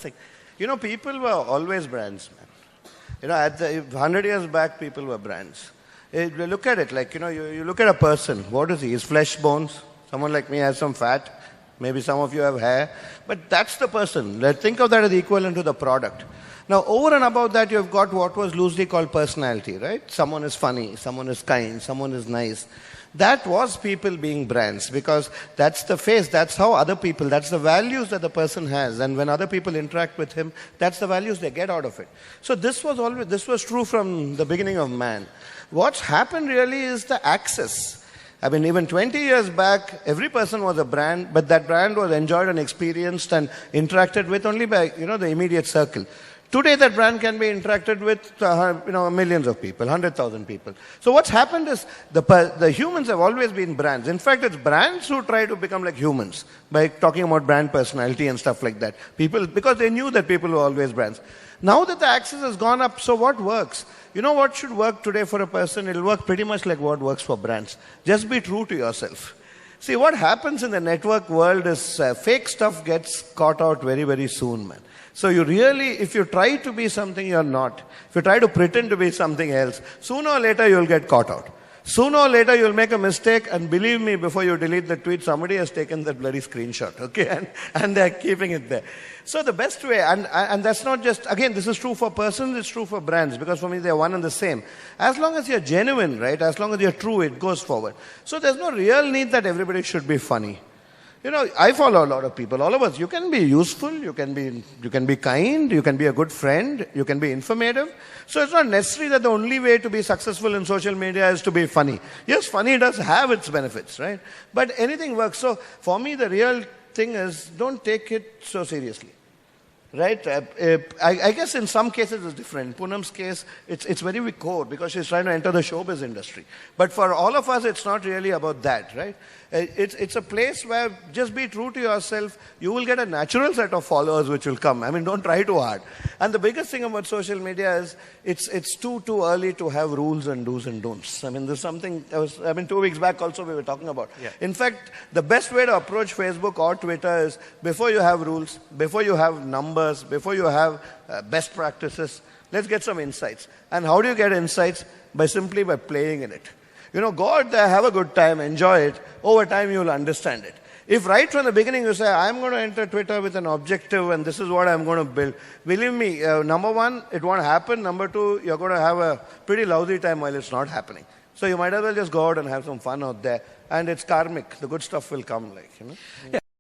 Like, people were always brands, man. At 100 years back, people were brands. Look at it, like, you look at a person. What is he? He's flesh, bones. Someone like me has some fat. Maybe some of you have hair. But that's the person. Think of that as equivalent to the product. Now, over and above that, you've got what was loosely called personality, right? Someone is funny, someone is kind, someone is nice. That was people being brands, because that's the face, that's how other people, that's the values that the person has. And when other people interact with him, that's the values they get out of it. So this was true from the beginning of man. What's happened really is the access. I mean, even 20 years back, every person was a brand, but that brand was enjoyed and experienced and interacted with only by, the immediate circle. Today, that brand can be interacted with, millions of people, 100,000 people. So what's happened is the humans have always been brands. In fact, it's brands who try to become like humans by talking about brand personality and stuff like that. Because they knew that people were always brands. Now that the access has gone up, so what works? What should work today for a person? It'll work pretty much like what works for brands. Just be true to yourself. See, what happens in the network world is fake stuff gets caught out very, very soon, man. So if you try to be something you're not, if you try to pretend to be something else, sooner or later you'll get caught out. Sooner or later you'll make a mistake, and believe me, before you delete the tweet, somebody has taken that bloody screenshot, okay? And they're keeping it there. So the best way, and that's not just, again, this is true for persons, it's true for brands, because for me they're one and the same. As long as you're genuine, right, as long as you're true, it goes forward. So there's no real need that everybody should be funny. I follow a lot of people, all of us. You can be useful, you can be kind, you can be a good friend, you can be informative. So it's not necessary that the only way to be successful in social media is to be funny. Yes, funny does have its benefits, right? But anything works. So for me, the real thing is, don't take it so seriously. Right? I guess in some cases it's different. In Poonam's case, it's very core because she's trying to enter the showbiz industry. But for all of us, it's not really about that, right? It's a place where just be true to yourself. You will get a natural set of followers which will come. I mean, don't try too hard. And the biggest thing about social media is it's too early to have rules and do's and don'ts. I mean, there's something, 2 weeks back also we were talking about. Yeah. In fact, the best way to approach Facebook or Twitter is before you have rules, before you have numbers, before you have best practices, let's get some insights. And how do you get insights? Simply by playing in it. Go out there, have a good time, enjoy it. Over time, you'll understand it. If right from the beginning you say, I'm going to enter Twitter with an objective and this is what I'm going to build, believe me, number one, it won't happen. Number two, you're going to have a pretty lousy time while it's not happening. So you might as well just go out and have some fun out there. And it's karmic. The good stuff will come, Yeah.